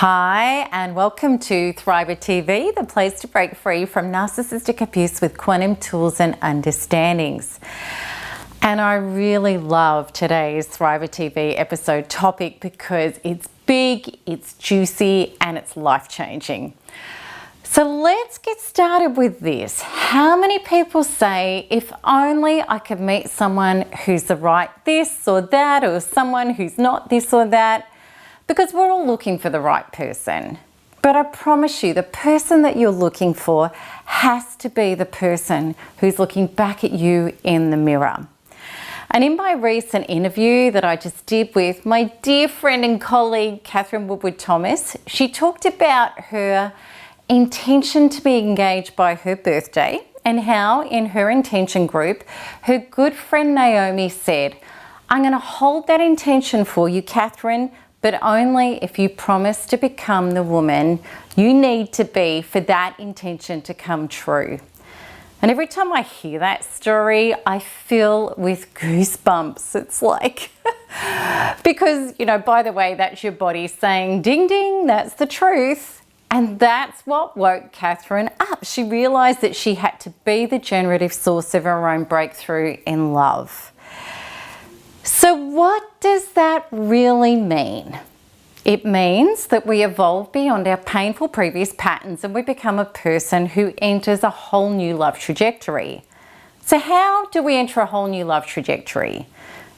Hi, and welcome to Thriver TV, the place to break free from narcissistic abuse with quantum tools and understandings. And I really love today's Thriver TV episode topic because it's big, it's juicy, and it's life-changing. So let's get started with this. How many people say, if only I could meet someone who's the right this or that, or someone who's not this or that? Because we're all looking for the right person. But I promise you, the person that you're looking for has to be the person who's looking back at you in the mirror. And in my recent interview that I just did with my dear friend and colleague, Catherine Woodward-Thomas, she talked about her intention to be engaged by her birthday and how in her intention group, her good friend Naomi said, "I'm going to hold that intention for you, Catherine, but only if you promise to become the woman you need to be for that intention to come true." And every time I hear that story, I feel with goosebumps. It's like, because, you know, by the way, that's your body saying, ding, ding, that's the truth. And that's what woke Catherine up. She realized that she had to be the generative source of her own breakthrough in love. So what does that really mean? It means that we evolve beyond our painful previous patterns and we become a person who enters a whole new love trajectory. So how do we enter a whole new love trajectory?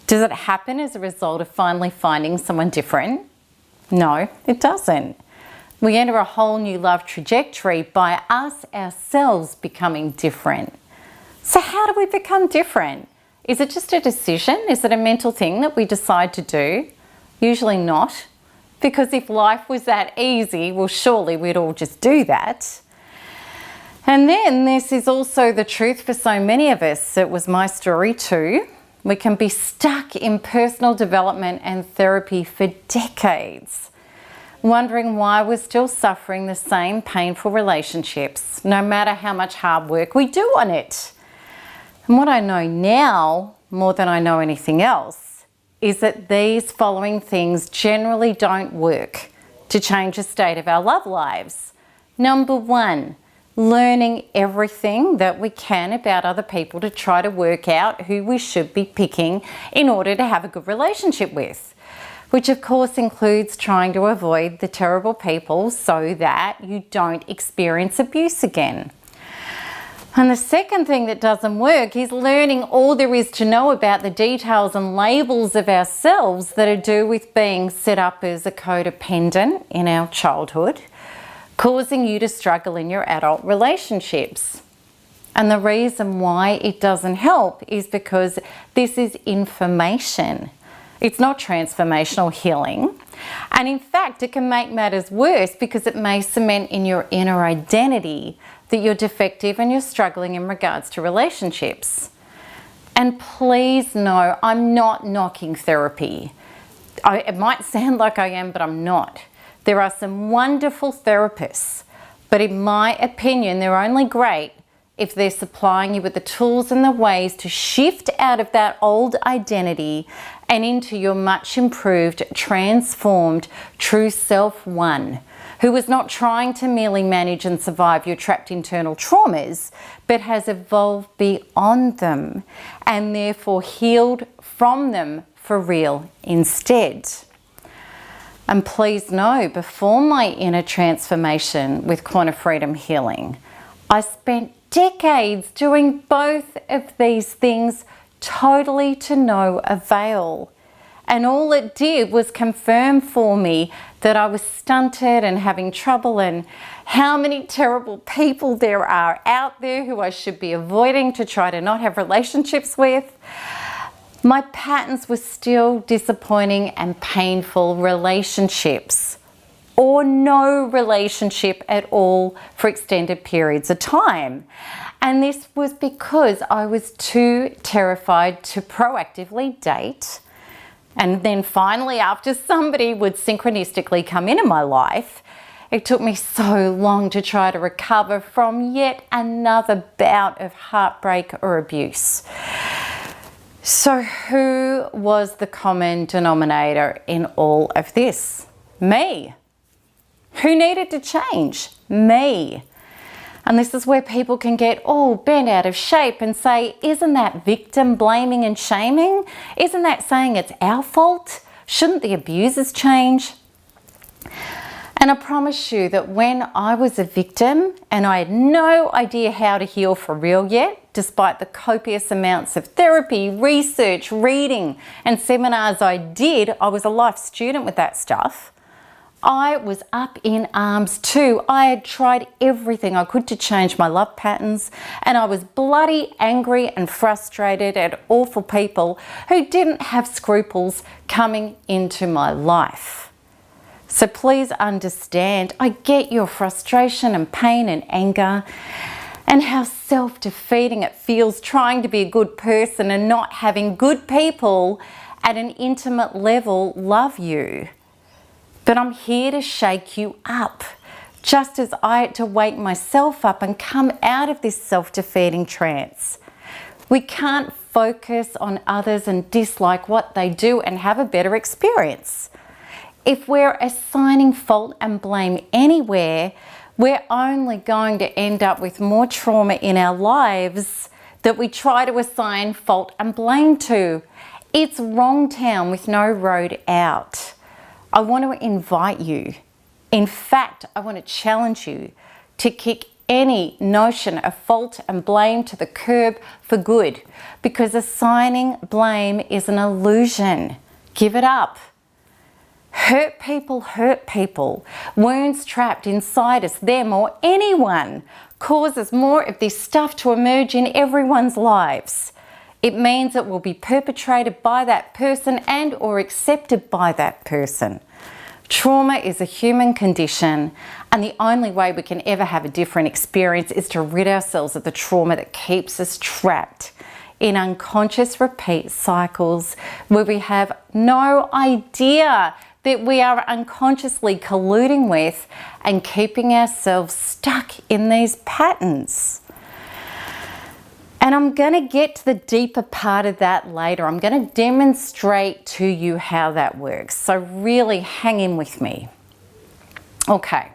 Does it happen as a result of finally finding someone different? No, it doesn't. We enter a whole new love trajectory by us ourselves becoming different. So how do we become different? Is it just a decision? Is it a mental thing that we decide to do? Usually not, because if life was that easy, well, surely we'd all just do that. And then this is also the truth for so many of us. It was my story too. We can be stuck in personal development and therapy for decades, wondering why we're still suffering the same painful relationships, no matter how much hard work we do on it. And what I know now, more than I know anything else, is that these following things generally don't work to change the state of our love lives. Number one, learning everything that we can about other people to try to work out who we should be picking in order to have a good relationship with, which of course includes trying to avoid the terrible people so that you don't experience abuse again. And the second thing that doesn't work is learning all there is to know about the details and labels of ourselves that are due with being set up as a codependent in our childhood, causing you to struggle in your adult relationships. And the reason why it doesn't help is because this is information. It's not transformational healing. And in fact, it can make matters worse because it may cement in your inner identity that you're defective and you're struggling in regards to relationships. And please know, I'm not knocking therapy. It might sound like I am, but I'm not. There are some wonderful therapists, but in my opinion, they're only great if they're supplying you with the tools and the ways to shift out of that old identity and into your much improved, transformed, true self one, who is not trying to merely manage and survive your trapped internal traumas, but has evolved beyond them and therefore healed from them for real instead. And please know, before my inner transformation with quantum freedom healing, I spent decades doing both of these things totally to no avail. And all it did was confirm for me that I was stunted and having trouble and how many terrible people there are out there who I should be avoiding to try to not have relationships with. My patterns were still disappointing and painful relationships, or no relationship at all for extended periods of time. And this was because I was too terrified to proactively date. And then finally, after somebody would synchronistically come into my life, it took me so long to try to recover from yet another bout of heartbreak or abuse. So who was the common denominator in all of this? Me. Who needed to change? Me. And this is where people can get all bent out of shape and say, isn't that victim blaming and shaming? Isn't that saying it's our fault? Shouldn't the abusers change? And I promise you that when I was a victim and I had no idea how to heal for real yet, despite the copious amounts of therapy, research, reading, and seminars I did, I was a life student with that stuff. I was up in arms too. I had tried everything I could to change my love patterns, and I was bloody angry and frustrated at awful people who didn't have scruples coming into my life. So please understand, I get your frustration and pain and anger and how self-defeating it feels trying to be a good person and not having good people at an intimate level love you. But I'm here to shake you up, just as I had to wake myself up and come out of this self-defeating trance. We can't focus on others and dislike what they do and have a better experience. If we're assigning fault and blame anywhere, we're only going to end up with more trauma in our lives that we try to assign fault and blame to. It's wrong town with no road out. I want to invite you, in fact, I want to challenge you to kick any notion of fault and blame to the curb for good, because assigning blame is an illusion. Give it up. Hurt people. Wounds trapped inside us, them or anyone, causes more of this stuff to emerge in everyone's lives. It means it will be perpetrated by that person and or accepted by that person. Trauma is a human condition, and the only way we can ever have a different experience is to rid ourselves of the trauma that keeps us trapped in unconscious repeat cycles where we have no idea that we are unconsciously colluding with and keeping ourselves stuck in these patterns. And I'm going to get to the deeper part of that later. I'm going to demonstrate to you how that works. So really hang in with me. Okay.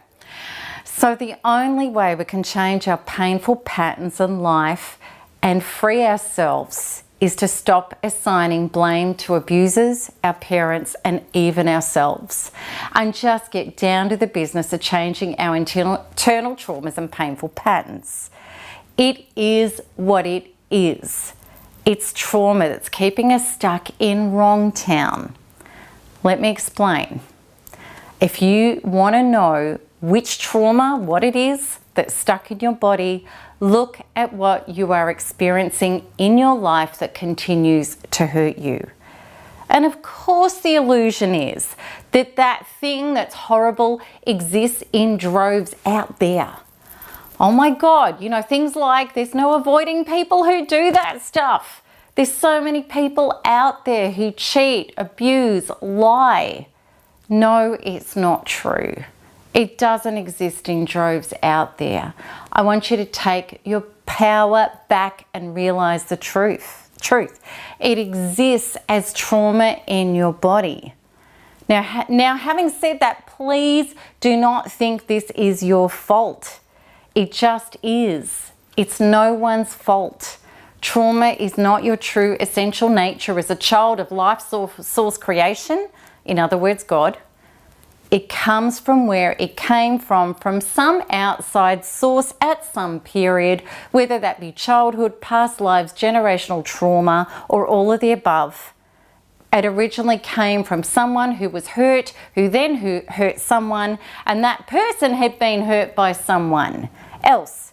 So the only way we can change our painful patterns in life and free ourselves is to stop assigning blame to abusers, our parents, and even ourselves, and just get down to the business of changing our internal traumas and painful patterns. It is what it is. It's trauma that's keeping us stuck in wrong town. Let me explain. If you want to know which trauma, what it is that's stuck in your body, look at what you are experiencing in your life that continues to hurt you. And of course the illusion is that that thing that's horrible exists in droves out there. Oh my God, you know, things like there's no avoiding people who do that stuff. There's so many people out there who cheat, abuse, lie. No, it's not true. It doesn't exist in droves out there. I want you to take your power back and realize the truth. It exists as trauma in your body. Now, having said that, please do not think this is your fault. It just is. It's no one's fault. Trauma is not your true essential nature as a child of life source creation, in other words, God. It comes from where it came from some outside source at some period, whether that be childhood, past lives, generational trauma, or all of the above. It originally came from someone who was hurt, who then hurt someone, and that person had been hurt by someone else,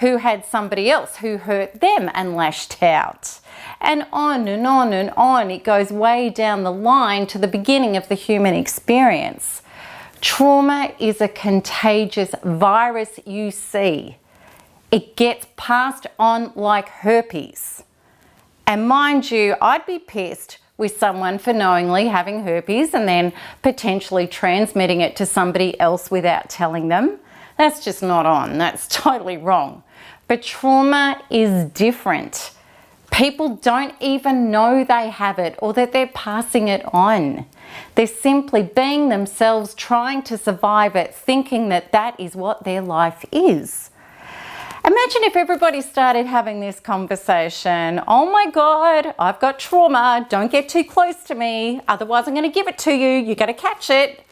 who had somebody else who hurt them and lashed out. And on and on and on, it goes way down the line to the beginning of the human experience. Trauma is a contagious virus you see. It gets passed on like herpes. And mind you, I'd be pissed with someone for knowingly having herpes and then potentially transmitting it to somebody else without telling them. That's just not on. That's totally wrong. But trauma is different. People don't even know they have it or that they're passing it on. They're simply being themselves, trying to survive it, thinking that that is what their life is. Imagine if everybody started having this conversation. Oh my God, I've got trauma. Don't get too close to me. Otherwise I'm going to give it to you. You got to catch it.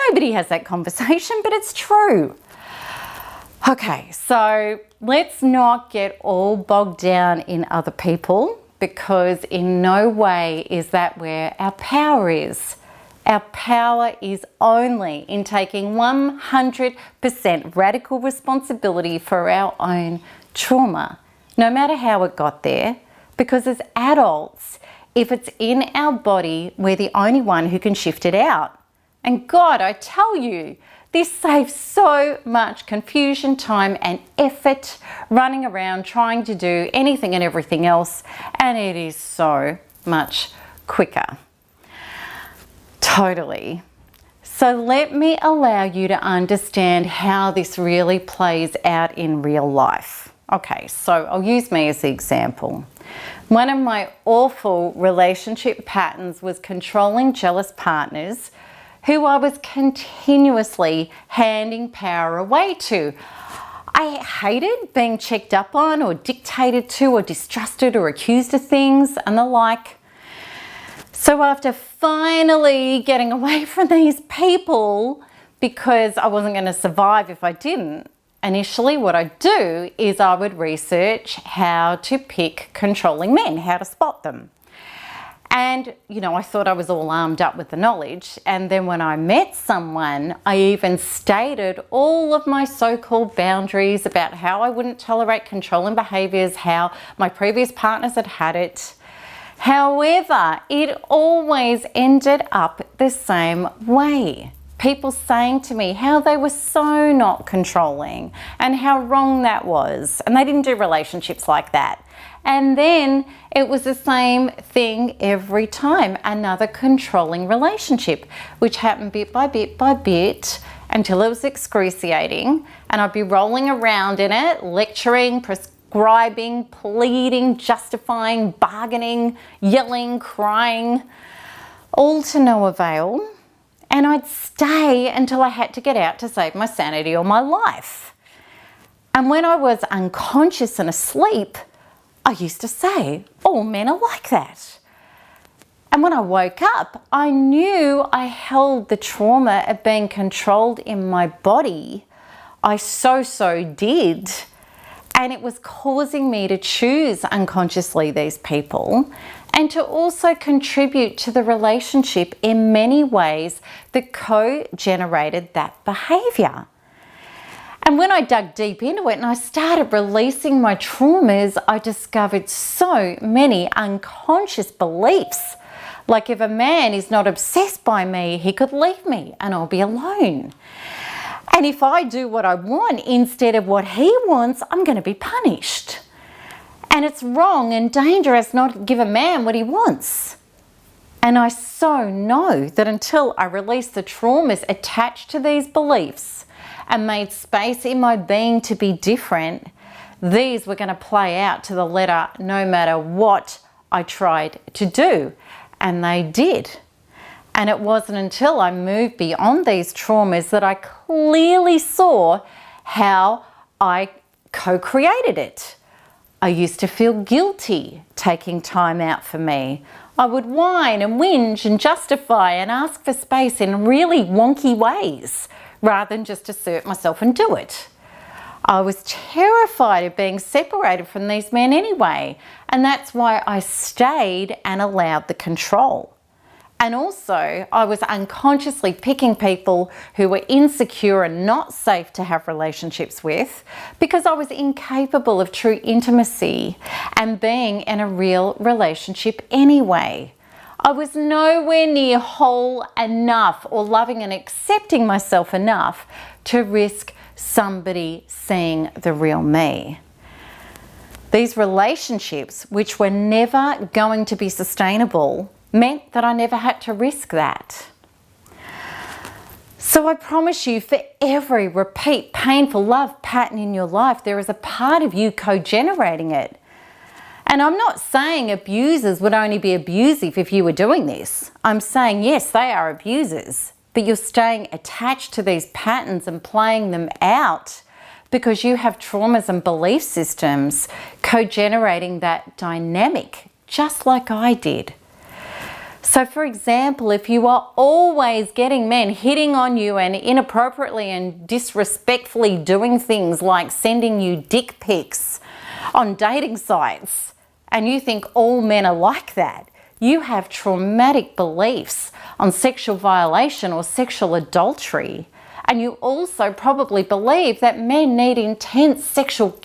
Nobody has that conversation, but it's true. Okay, so let's not get all bogged down in other people, because in no way is that where our power is. Our power is only in taking 100% radical responsibility for our own trauma, no matter how it got there, because as adults, if it's in our body, we're the only one who can shift it out. And God, I tell you, this saves so much confusion, time and effort running around trying to do anything and everything else, and it is so much quicker. Totally. So let me allow you to understand how this really plays out in real life. Okay, so I'll use me as the example. One of my awful relationship patterns was controlling jealous partners who I was continuously handing power away to. I hated being checked up on or dictated to or distrusted or accused of things and the like. So after finally getting away from these people, because I wasn't going to survive if I didn't, initially what I'd do is I would research how to pick controlling men, how to spot them. And, you know, I thought I was all armed up with the knowledge. And then when I met someone, I even stated all of my so-called boundaries about how I wouldn't tolerate controlling behaviors, how my previous partners had had it. However, it always ended up the same way. People saying to me how they were so not controlling and how wrong that was. And they didn't do relationships like that. And then it was the same thing every time, another controlling relationship, which happened bit by bit by bit until it was excruciating. And I'd be rolling around in it, lecturing, prescribing, pleading, justifying, bargaining, yelling, crying, all to no avail. And I'd stay until I had to get out to save my sanity or my life. And when I was unconscious and asleep, I used to say, all men are like that. And when I woke up, I knew I held the trauma of being controlled in my body. I so did. And it was causing me to choose unconsciously these people and to also contribute to the relationship in many ways that co-generated that behavior. And when I dug deep into it and I started releasing my traumas, I discovered so many unconscious beliefs. Like if a man is not obsessed by me, he could leave me and I'll be alone. And if I do what I want instead of what he wants, I'm going to be punished. And it's wrong and dangerous not to give a man what he wants. And I so know that until I release the traumas attached to these beliefs and made space in my being to be different, these were going to play out to the letter no matter what I tried to do. And they did. And it wasn't until I moved beyond these traumas that I clearly saw how I co-created it. I used to feel guilty taking time out for me. I would whine and whinge and justify and ask for space in really wonky ways rather than just assert myself and do it. I was terrified of being separated from these men anyway, and that's why I stayed and allowed the control. And also, I was unconsciously picking people who were insecure and not safe to have relationships with because I was incapable of true intimacy and being in a real relationship anyway. I was nowhere near whole enough or loving and accepting myself enough to risk somebody seeing the real me. These relationships, which were never going to be sustainable, meant that I never had to risk that. So I promise you, for every repeat painful love pattern in your life, there is a part of you co-generating it. And I'm not saying abusers would only be abusive if you were doing this. I'm saying, yes, they are abusers, but you're staying attached to these patterns and playing them out because you have traumas and belief systems co-generating that dynamic, just like I did. So for example, if you are always getting men hitting on you and inappropriately and disrespectfully doing things like sending you dick pics on dating sites, and you think all men are like that, you have traumatic beliefs on sexual violation or sexual adultery. And you also probably believe that men need intense sexual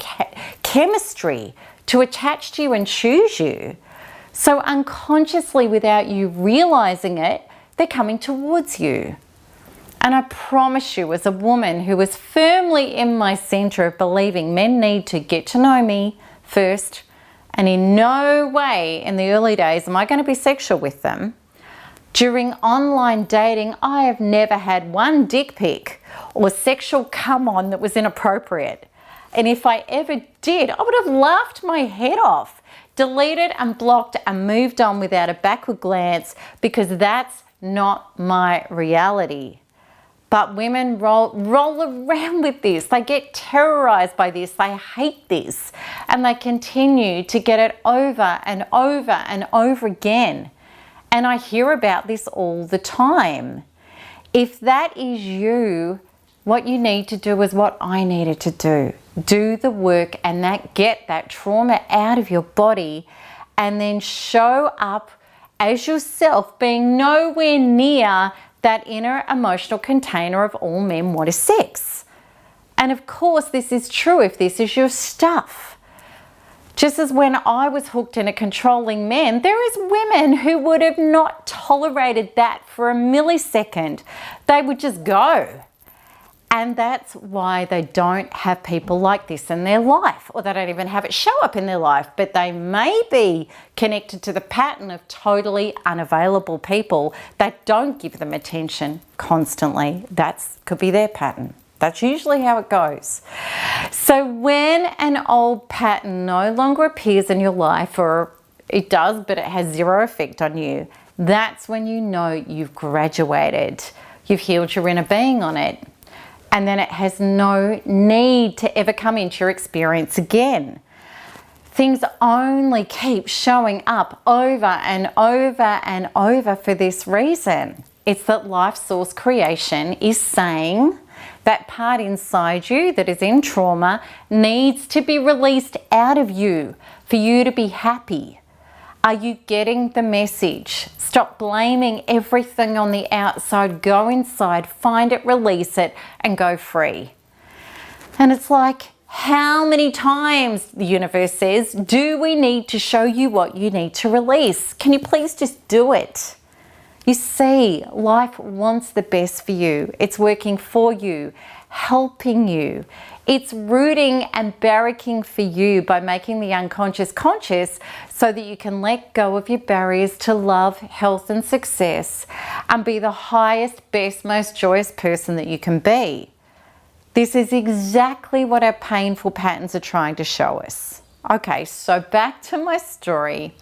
chemistry to attach to you and choose you. So unconsciously, without you realizing it, they're coming towards you. And I promise you, as a woman who is firmly in my center of believing men need to get to know me first, and in no way in the early days am I going to be sexual with them. During online dating, I have never had one dick pic or sexual come on that was inappropriate. And if I ever did, I would have laughed my head off, deleted and blocked and moved on without a backward glance, because that's not my reality. But women roll around with this. They get terrorized by this. They hate this. And they continue to get it over and over and over again. And I hear about this all the time. If that is you, what you need to do is what I needed to do. Do the work and get that trauma out of your body, and then show up as yourself, being nowhere near that inner emotional container of all men want is sex. And of course, this is true if this is your stuff. Just as when I was hooked in a controlling man, there is women who would have not tolerated that for a millisecond. They would just go. And that's why they don't have people like this in their life, or they don't even have it show up in their life, but they may be connected to the pattern of totally unavailable people that don't give them attention constantly. That could be their pattern. That's usually how it goes. So when an old pattern no longer appears in your life, or it does, but it has zero effect on you, that's when you know you've graduated. You've healed your inner being on it. And then it has no need to ever come into your experience again. Things only keep showing up over and over and over for this reason. It's that life source creation is saying that part inside you that is in trauma needs to be released out of you for you to be happy. Are you getting the message? Stop blaming everything on the outside. Go inside, find it, release it, and go free. And it's like, how many times, the universe says, do we need to show you what you need to release? Can you please just do it? You see, life wants the best for you. It's working for you, helping you. It's rooting and barracking for you by making the unconscious conscious, so that you can let go of your barriers to love, health, and success, and be the highest, best, most joyous person that you can be. This is exactly what our painful patterns are trying to show us. Okay, so back to my story.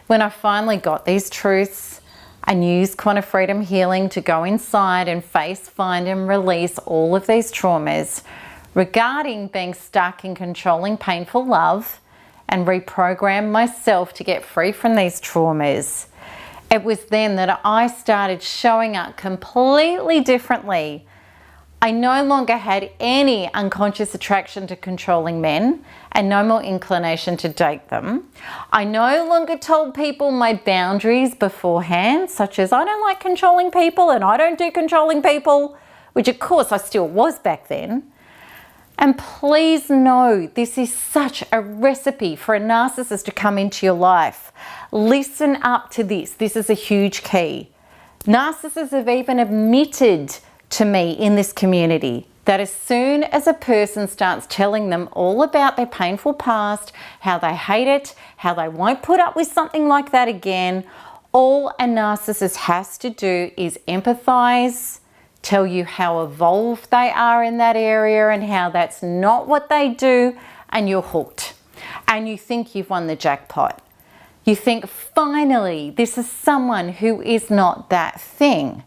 When I finally got these truths and used quantum freedom healing to go inside and face, find, and release all of these traumas regarding being stuck in controlling painful love, and reprogram myself to get free from these traumas, it was then that I started showing up completely differently. I no longer had any unconscious attraction to controlling men and no more inclination to date them. I no longer told people my boundaries beforehand, such as I don't like controlling people and I don't do controlling people, which of course I still was back then. And please know, this is such a recipe for a narcissist to come into your life. Listen up to this. This is a huge key. Narcissists have even admitted to me in this community that as soon as a person starts telling them all about their painful past, how they hate it, how they won't put up with something like that again, all a narcissist has to do is empathize, tell you how evolved they are in that area and how that's not what they do, and you're hooked. and you think you've won the jackpot. You think, finally, this is someone who is not that thing.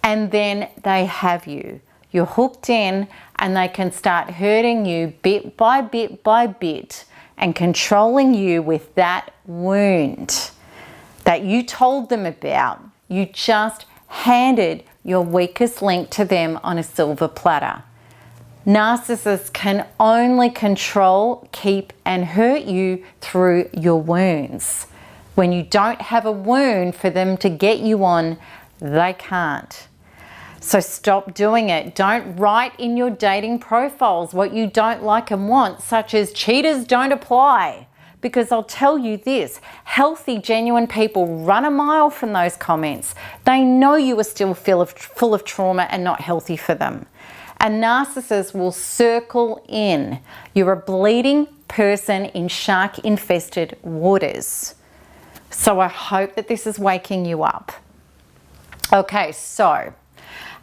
And then they have you. You're hooked in, and they can start hurting you bit by bit by bit and controlling you with that wound that you told them about. You just handed your weakest link to them on a silver platter. Narcissists can only control, keep, and hurt you through your wounds. When you don't have a wound for them to get you on, they can't. So stop doing it. Don't write in your dating profiles what you don't like and want, such as cheaters don't apply. Because I'll tell you this, healthy, genuine people run a mile from those comments. They know you are still full of trauma and not healthy for them. A narcissist will circle in. You're a bleeding person in shark-infested waters. So I hope that this is waking you up. Okay, so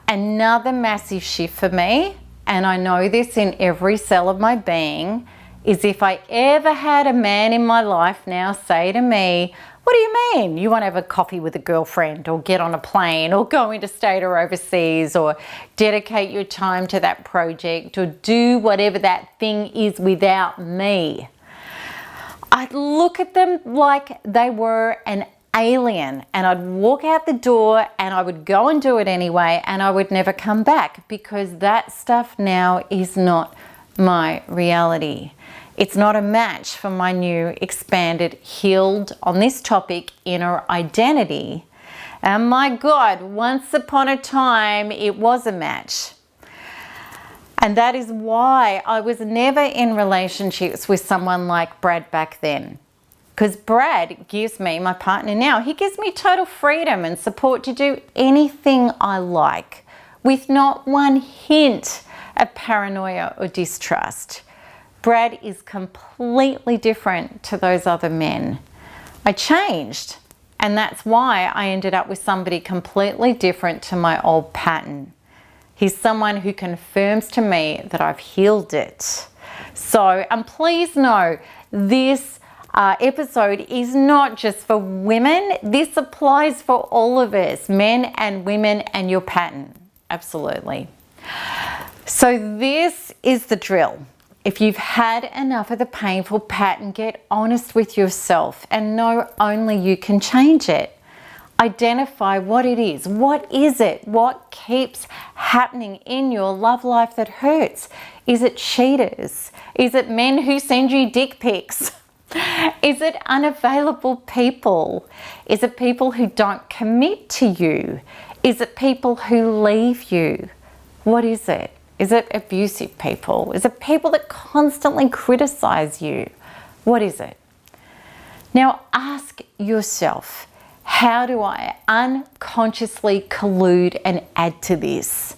another massive shift for me, and I know this in every cell of my being, is if I ever had a man in my life now say to me, what do you mean? You want to have a coffee with a girlfriend, or get on a plane, or go interstate or overseas, or dedicate your time to that project, or do whatever that thing is without me? I'd look at them like they were an alien, and I'd walk out the door and I would go and do it anyway, and I would never come back, because that stuff now is not my reality. It's not a match for my new, expanded, healed, on this topic, inner identity. And my God, once upon a time, it was a match. And that is why I was never in relationships with someone like Brad back then. Because Brad gives me, my partner now, he gives me total freedom and support to do anything I like, with not one hint of paranoia or distrust. Brad is completely different to those other men. I changed, and that's why I ended up with somebody completely different to my old pattern. He's someone who confirms to me that I've healed it. So, and please know, this episode is not just for women. This applies for all of us, men and women, and your pattern. Absolutely. So this is the drill. If you've had enough of the painful pattern, get honest with yourself and know only you can change it. Identify what it is. What is it? What keeps happening in your love life that hurts? Is it cheaters? Is it men who send you dick pics? Is it unavailable people? Is it people who don't commit to you? Is it people who leave you? What is it? Is it abusive people? Is it people that constantly criticize you? What is it? Now ask yourself, how do I unconsciously collude and add to this?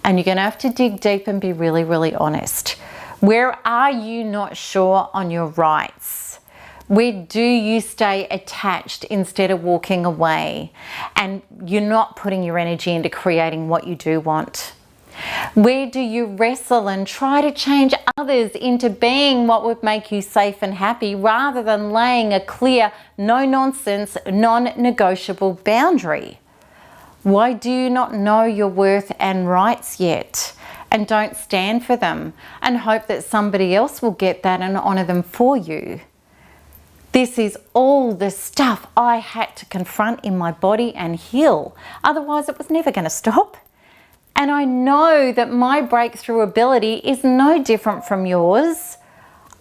And you're going to have to dig deep and be really, really honest. Where are you not sure on your rights? Where do you stay attached instead of walking away? And you're not putting your energy into creating what you do want. Where do you wrestle and try to change others into being what would make you safe and happy, rather than laying a clear, no-nonsense, non-negotiable boundary? Why do you not know your worth and rights yet, and don't stand for them and hope that somebody else will get that and honor them for you? This is all the stuff I had to confront in my body and heal. Otherwise, it was never going to stop. And I know that my breakthrough ability is no different from yours.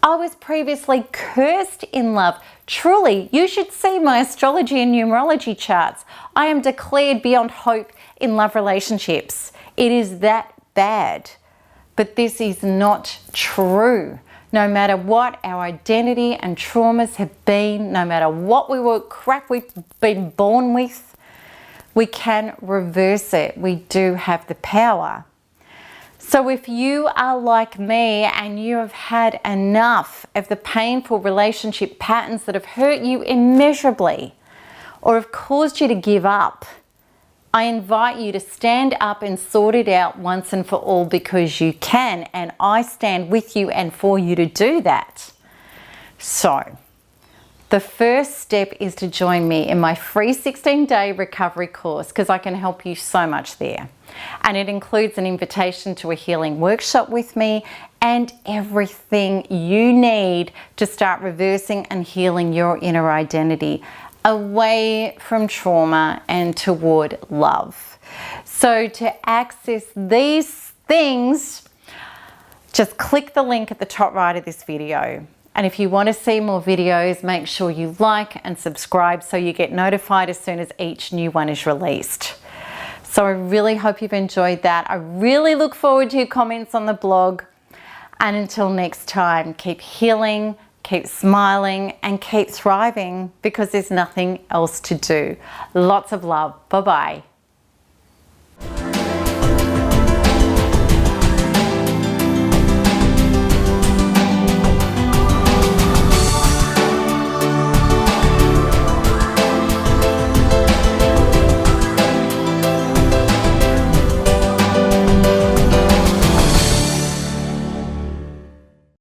I was previously cursed in love. Truly, you should see my astrology and numerology charts. I am declared beyond hope in love relationships. It is that bad. But this is not true. No matter what our identity and traumas have been, no matter what crap we've been born with, we can reverse it. We do have the power. So if you are like me and you have had enough of the painful relationship patterns that have hurt you immeasurably or have caused you to give up, I invite you to stand up and sort it out once and for all, because you can, and I stand with you and for you to do that. So, the first step is to join me in my free 16-day recovery course, because I can help you so much there. And it includes an invitation to a healing workshop with me and everything you need to start reversing and healing your inner identity away from trauma and toward love. So to access these things, just click the link at the top right of this video. And if you want to see more videos, make sure you like and subscribe so you get notified as soon as each new one is released. So I really hope you've enjoyed that. I really look forward to your comments on the blog. And until next time, keep healing, keep smiling, and keep thriving, because there's nothing else to do. Lots of love. Bye-bye.